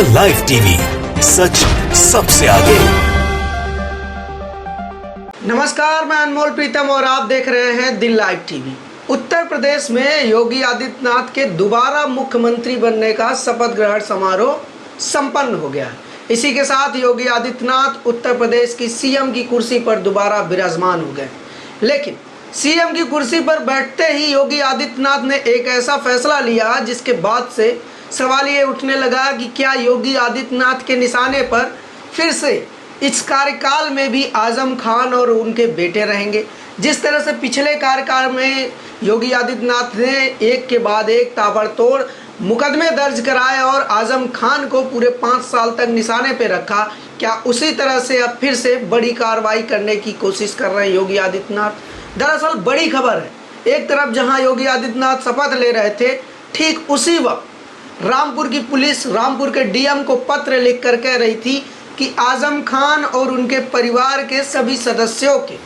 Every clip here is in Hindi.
द लाइव टीवी, सच सबसे आगे। नमस्कार, मैं अनमोल प्रीतम और आप देख रहे हैं the live TV. Uttar Pradesh में योगी आदित्यनाथ के दोबारा मुख्यमंत्री बनने का शपथ ग्रहण समारोह संपन्न हो गया है। इसी के साथ योगी आदित्यनाथ उत्तर प्रदेश की सीएम की कुर्सी पर दोबारा विराजमान हो गए। लेकिन सीएम की कुर्सी पर बैठते ही योगी आदित्यनाथ ने एक ऐसा फैसला लिया जिसके बाद से सवाल ये उठने लगा कि क्या योगी आदित्यनाथ के निशाने पर फिर से इस कार्यकाल में भी आजम खान और उनके बेटे रहेंगे। जिस तरह से पिछले कार्यकाल में योगी आदित्यनाथ ने एक के बाद एक ताबड़तोड़ मुकदमे दर्ज कराए और आजम खान को पूरे 5 साल तक निशाने पे रखा, क्या उसी तरह से अब फिर से बड़ी कार्रवाई करने की कोशिश कर रहे हैं योगी आदित्यनाथ। दरअसल बड़ी खबर है, एक तरफ जहां योगी आदित्यनाथ शपथ ले रहे थे, ठीक उसी वक्त रामपुर की पुलिस रामपुर के डीएम को पत्र लिखकर कह रही थी कि आजम खान और उनके परिवार के सभी सदस्यों के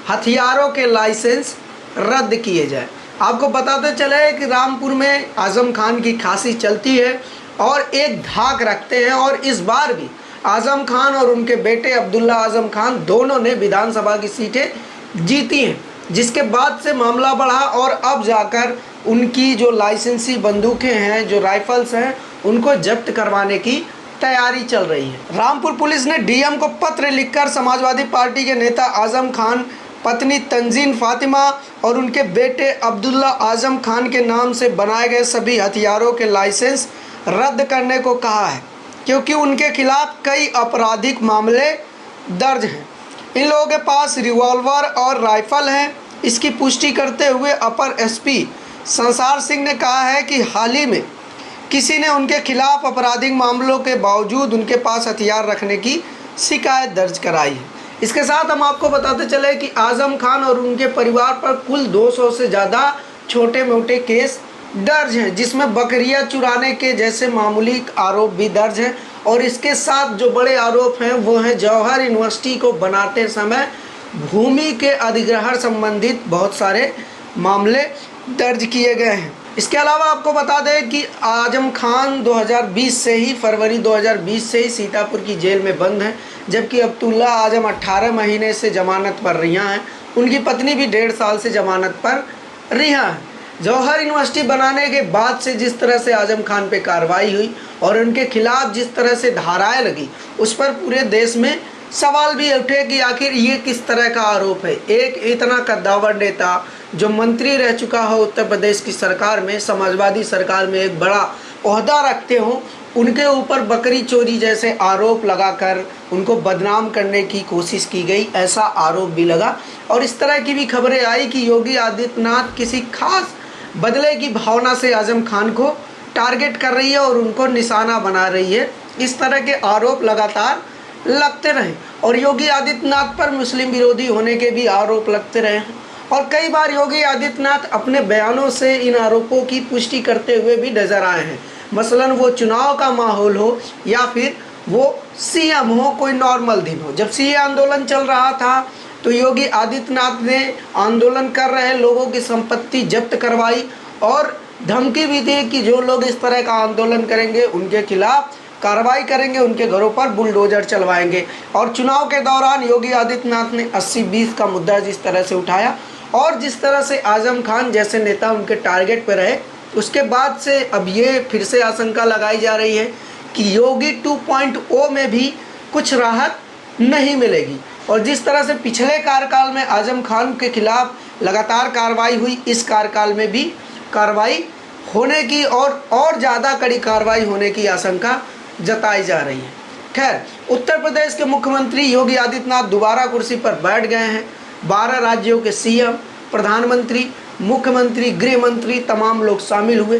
हथियारों के लाइसेंस रद्द किए जाए। आपको बताते चले कि रामपुर में आजम खान की खासी चलती है और एक धाक रखते हैं, और इस बार भी आजम खान और उनके बेटे अब्दुल्ला आजम खान दोनों ने विधानसभा की सीटें जीती हैं, जिसके बाद से मामला बढ़ा और अब जाकर उनकी जो लाइसेंसी बंदूकें हैं, जो राइफल्स हैं, उनको जब्त करवाने की तैयारी चल रही है। रामपुर पुलिस ने डीएम को पत्र लिखकर समाजवादी पार्टी के नेता आजम खान, पत्नी तंजीन फातिमा और उनके बेटे अब्दुल्ला आजम खान के नाम से बनाए गए सभी हथियारों के लाइसेंस रद्द करने को कहा है, क्योंकि उनके खिलाफ कई आपराधिक मामले दर्ज हैं। इन लोगों के पास रिवॉल्वर और राइफल हैं। इसकी पुष्टि करते हुए अपर एसपी संसार सिंह ने कहा है कि हाल ही में किसी ने उनके खिलाफ आपराधिक मामलों के बावजूद उनके पास हथियार रखने की शिकायत दर्ज कराई है। इसके साथ हम आपको बताते चले कि आजम खान और उनके परिवार पर कुल 200 से ज़्यादा छोटे मोटे केस दर्ज हैं, जिसमें बकरियां चुराने के जैसे मामूली आरोप भी दर्ज हैं। और इसके साथ जो बड़े आरोप हैं वो हैं जवाहर यूनिवर्सिटी को बनाते समय भूमि के अधिग्रहण संबंधित बहुत सारे मामले दर्ज किए गए हैं। इसके अलावा आपको बता दें कि आजम खान 2020 से ही फरवरी 2020 से ही सीतापुर की जेल में बंद हैं, जबकि अब्दुल्ला आजम 18 महीने से जमानत पर रिहा हैं। उनकी पत्नी भी 1.5 साल से जमानत पर रिहा है। जवाहर यूनिवर्सिटी बनाने के बाद से जिस तरह से आजम खान पे कार्रवाई हुई और उनके खिलाफ जिस तरह से धाराएं लगी, उस पर पूरे देश में सवाल भी उठे कि आखिर ये किस तरह का आरोप है। एक इतना कद्दावर नेता जो मंत्री रह चुका हो उत्तर प्रदेश की सरकार में, समाजवादी सरकार में एक बड़ा ओहदा रखते हो, उनके ऊपर बकरी चोरी जैसे आरोप लगाकर उनको बदनाम करने की कोशिश की गई, ऐसा आरोप भी लगा। और इस तरह की भी खबरें आई कि योगी आदित्यनाथ किसी खास बदले की भावना से आजम खान को टारगेट कर रही है और उनको निशाना बना रही है। इस तरह के आरोप लगातार लगते रहे और योगी आदित्यनाथ पर मुस्लिम विरोधी होने के भी आरोप लगते रहे हैं। और कई बार योगी आदित्यनाथ अपने बयानों से इन आरोपों की पुष्टि करते हुए भी नजर आए हैं। मसलन वो चुनाव का माहौल हो या फिर वो सीएम हो, कोई नॉर्मल दिन हो। जब सीए आंदोलन चल रहा था तो योगी आदित्यनाथ ने आंदोलन कर रहे लोगों की संपत्ति जब्त करवाई और धमकी भी दी कि जो लोग इस तरह का आंदोलन करेंगे उनके खिलाफ कार्रवाई करेंगे, उनके घरों पर बुलडोजर चलवाएंगे। और चुनाव के दौरान योगी आदित्यनाथ ने 80-20 का मुद्दा जिस तरह से उठाया और जिस तरह से आजम खान जैसे नेता उनके टारगेट पर रहे, उसके बाद से अब ये फिर से आशंका लगाई जा रही है कि योगी 2.0 में भी कुछ राहत नहीं मिलेगी। और जिस तरह से पिछले कार्यकाल में आजम खान के खिलाफ लगातार कार्रवाई हुई, इस कार्यकाल में भी कार्रवाई होने की और ज़्यादा कड़ी कार्रवाई होने की आशंका जताई जा रही है। खैर, उत्तर प्रदेश के मुख्यमंत्री योगी आदित्यनाथ दोबारा कुर्सी पर बैठ गए हैं। 12 राज्यों के सीएम, प्रधानमंत्री, मुख्यमंत्री, गृह मंत्री तमाम लोग शामिल हुए।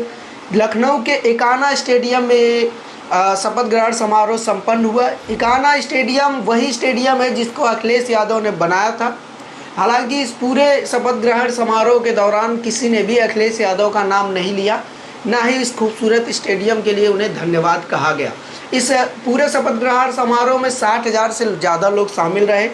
लखनऊ के इकाना स्टेडियम में शपथ ग्रहण समारोह संपन्न हुआ। इकाना स्टेडियम वही स्टेडियम है जिसको अखिलेश यादव ने बनाया था। हालांकि इस पूरे शपथ ग्रहण समारोह के दौरान किसी ने भी अखिलेश यादव का नाम नहीं लिया, ना ही इस खूबसूरत स्टेडियम के लिए उन्हें धन्यवाद कहा गया। इस पूरे शपथ ग्रहण समारोह में 60,000 से ज़्यादा लोग शामिल रहे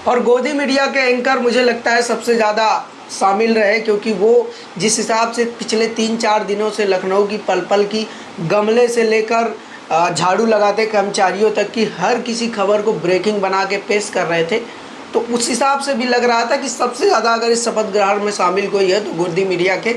और गोदी मीडिया के एंकर मुझे लगता है सबसे ज़्यादा शामिल रहे, क्योंकि वो जिस हिसाब से पिछले 3-4 दिनों से लखनऊ की पल पल की गमले से लेकर झाड़ू लगाते कर्मचारियों तक की हर किसी खबर को ब्रेकिंग बना के पेश कर रहे थे। तो उस हिसाब से भी लग रहा था कि सबसे ज़्यादा अगर इस शपथ ग्रहण में शामिल कोई है तो गुर्दी मीडिया के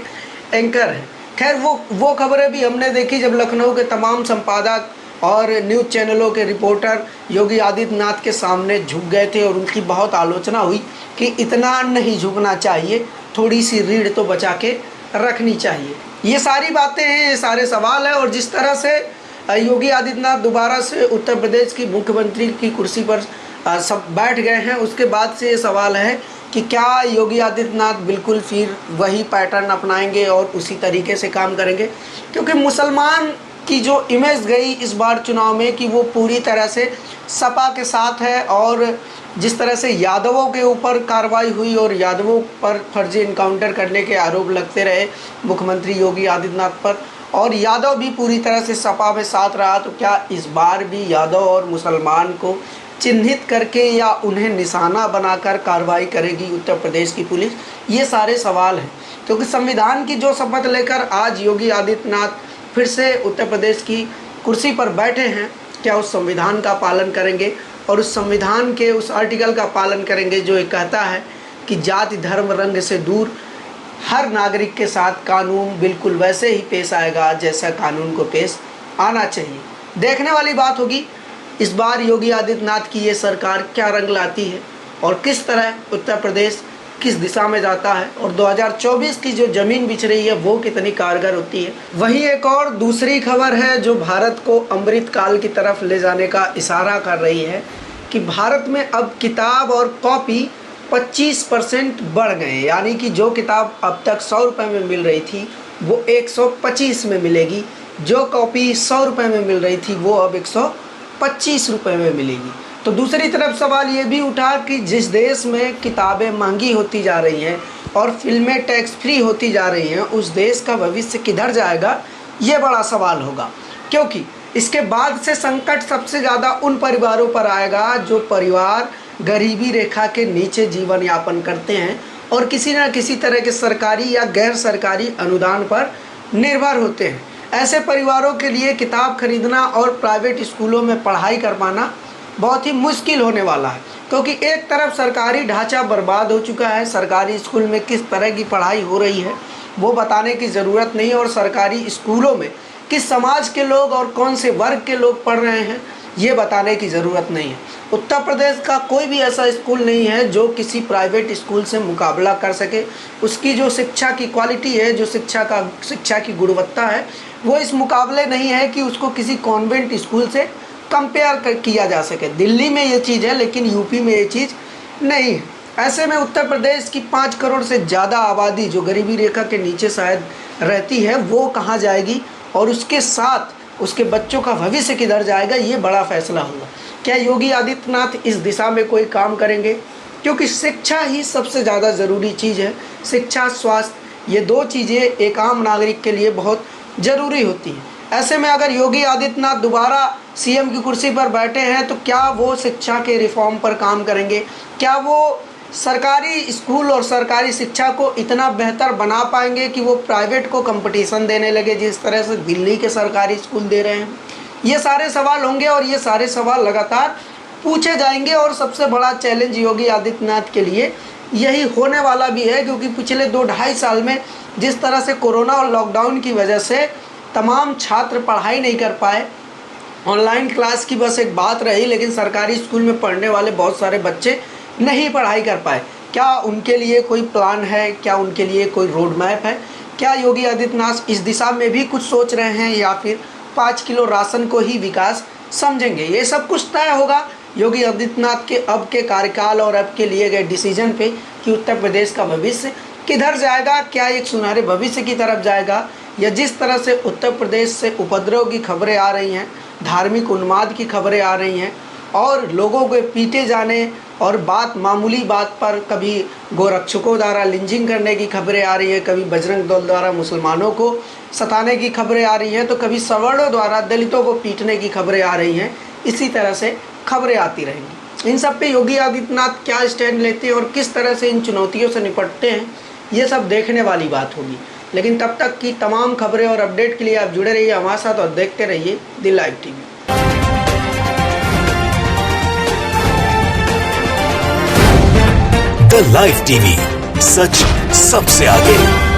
एंकर हैं। खैर वो खबरें भी हमने देखी जब लखनऊ के तमाम संपादक और न्यूज़ चैनलों के रिपोर्टर योगी आदित्यनाथ के सामने झुक गए थे और उनकी बहुत आलोचना हुई कि इतना नहीं झुकना चाहिए, थोड़ी सी रीढ़ तो बचा के रखनी चाहिए। ये सारी बातें हैं, ये सारे सवाल हैं। और जिस तरह से योगी आदित्यनाथ दोबारा से उत्तर प्रदेश की मुख्यमंत्री की कुर्सी पर सब बैठ गए हैं, उसके बाद से ये सवाल है कि क्या योगी आदित्यनाथ बिल्कुल फिर वही पैटर्न अपनाएंगे और उसी तरीके से काम करेंगे, क्योंकि मुसलमान की जो इमेज गई इस बार चुनाव में कि वो पूरी तरह से सपा के साथ है। और जिस तरह से यादवों के ऊपर कार्रवाई हुई और यादवों पर फर्जी इनकाउंटर करने के आरोप लगते रहे मुख्यमंत्री योगी आदित्यनाथ पर, और यादव भी पूरी तरह से सपा में साथ रहा, तो क्या इस बार भी यादव और मुसलमान को चिन्हित करके या उन्हें निशाना बनाकर कार्रवाई करेगी उत्तर प्रदेश की पुलिस? ये सारे सवाल हैं, क्योंकि संविधान की जो शपथ लेकर आज योगी आदित्यनाथ फिर से उत्तर प्रदेश की कुर्सी पर बैठे हैं, क्या उस संविधान का पालन करेंगे और उस संविधान के उस आर्टिकल का पालन करेंगे जो ये कहता है कि जाति धर्म रंग से दूर हर नागरिक के साथ कानून बिल्कुल वैसे ही पेश आएगा जैसा कानून को पेश आना चाहिए। देखने वाली बात होगी इस बार योगी आदित्यनाथ की ये सरकार क्या रंग लाती है और किस तरह उत्तर प्रदेश किस दिशा में जाता है, और 2024 की जो ज़मीन बिछ रही है वो कितनी कारगर होती है। वहीं एक और दूसरी खबर है जो भारत को अमृत काल की तरफ ले जाने का इशारा कर रही है कि भारत में अब किताब और कॉपी 25% बढ़ गए, यानी कि जो किताब अब तक 100 रुपये में मिल रही थी वो 125 में मिलेगी, जो कॉपी 100 रुपये में मिल रही थी वो अब 125 रुपये में मिलेगी। तो दूसरी तरफ सवाल ये भी उठा कि जिस देश में किताबें महंगी होती जा रही हैं और फिल्में टैक्स फ्री होती जा रही हैं, उस देश का भविष्य किधर जाएगा, ये बड़ा सवाल होगा। क्योंकि इसके बाद से संकट सबसे ज़्यादा उन परिवारों पर आएगा जो परिवार गरीबी रेखा के नीचे जीवन यापन करते हैं और किसी न किसी तरह के सरकारी या गैर सरकारी अनुदान पर निर्भर होते हैं। ऐसे परिवारों के लिए किताब खरीदना और प्राइवेट स्कूलों में पढ़ाई कर पाना बहुत ही मुश्किल होने वाला है, क्योंकि एक तरफ सरकारी ढांचा बर्बाद हो चुका है, सरकारी स्कूल में किस तरह की पढ़ाई हो रही है वो बताने की ज़रूरत नहीं, और सरकारी स्कूलों में किस समाज के लोग और कौन से वर्ग के लोग पढ़ रहे हैं ये बताने की ज़रूरत नहीं है। उत्तर प्रदेश का कोई भी ऐसा स्कूल नहीं है जो किसी प्राइवेट स्कूल से मुकाबला कर सके। उसकी जो शिक्षा की क्वालिटी है, जो शिक्षा की गुणवत्ता है, वो इस मुकाबले नहीं है कि उसको किसी कॉन्वेंट स्कूल से कंपेयर किया जा सके। दिल्ली में ये चीज़ है लेकिन यूपी में ये चीज़ नहीं है। ऐसे में उत्तर प्रदेश की 5 करोड़ से ज़्यादा आबादी जो गरीबी रेखा के नीचे शायद रहती है वो कहाँ जाएगी और उसके साथ उसके बच्चों का भविष्य किधर जाएगा, ये बड़ा फैसला होगा। क्या योगी आदित्यनाथ इस दिशा में कोई काम करेंगे? क्योंकि शिक्षा ही सबसे ज़्यादा ज़रूरी चीज़ है। शिक्षा, स्वास्थ्य, ये 2 चीज़ें एक आम नागरिक के लिए बहुत ज़रूरी होती हैं। ऐसे में अगर योगी आदित्यनाथ दोबारा सीएम की कुर्सी पर बैठे हैं तो क्या वो शिक्षा के रिफॉर्म पर काम करेंगे? क्या वो सरकारी स्कूल और सरकारी शिक्षा को इतना बेहतर बना पाएंगे कि वो प्राइवेट को कंपटीशन देने लगे जिस तरह से दिल्ली के सरकारी स्कूल दे रहे हैं? ये सारे सवाल होंगे और ये सारे सवाल लगातार पूछे जाएंगे। और सबसे बड़ा चैलेंज योगी आदित्यनाथ के लिए यही होने वाला भी है, क्योंकि पिछले 2-2.5 साल में जिस तरह से कोरोना और लॉकडाउन की वजह से तमाम छात्र पढ़ाई नहीं कर पाए, ऑनलाइन क्लास की बस एक बात रही, लेकिन सरकारी स्कूल में पढ़ने वाले बहुत सारे बच्चे नहीं पढ़ाई कर पाए। क्या उनके लिए कोई प्लान है? क्या उनके लिए कोई रोड मैप है? क्या योगी आदित्यनाथ इस दिशा में भी कुछ सोच रहे हैं या फिर 5 किलो राशन को ही विकास समझेंगे? ये सब कुछ तय होगा योगी आदित्यनाथ के अब के कार्यकाल और अब के लिए गए डिसीजन पे कि उत्तर प्रदेश का भविष्य किधर जाएगा। क्या एक सुनहरे भविष्य की तरफ जाएगा, या जिस तरह से उत्तर प्रदेश से उपद्रव की खबरें आ रही हैं, धार्मिक उन्माद की खबरें आ रही हैं और लोगों के पीटे जाने और मामूली बात पर कभी गोरक्षकों द्वारा लिंचिंग करने की खबरें आ रही हैं, कभी बजरंग दल द्वारा मुसलमानों को सताने की खबरें आ रही हैं, तो कभी सवर्णों द्वारा दलितों को पीटने की खबरें आ रही हैं। इसी तरह से खबरें आती रहेंगी। इन सब पे योगी आदित्यनाथ क्या स्टैंड लेते हैं और किस तरह से इन चुनौतियों से निपटते हैं, ये सब देखने वाली बात होगी। लेकिन तब तक की तमाम खबरें और अपडेट के लिए आप जुड़े रहिए हमारे साथ और देखते रहिए the live TV. The live TV, सच सबसे आगे।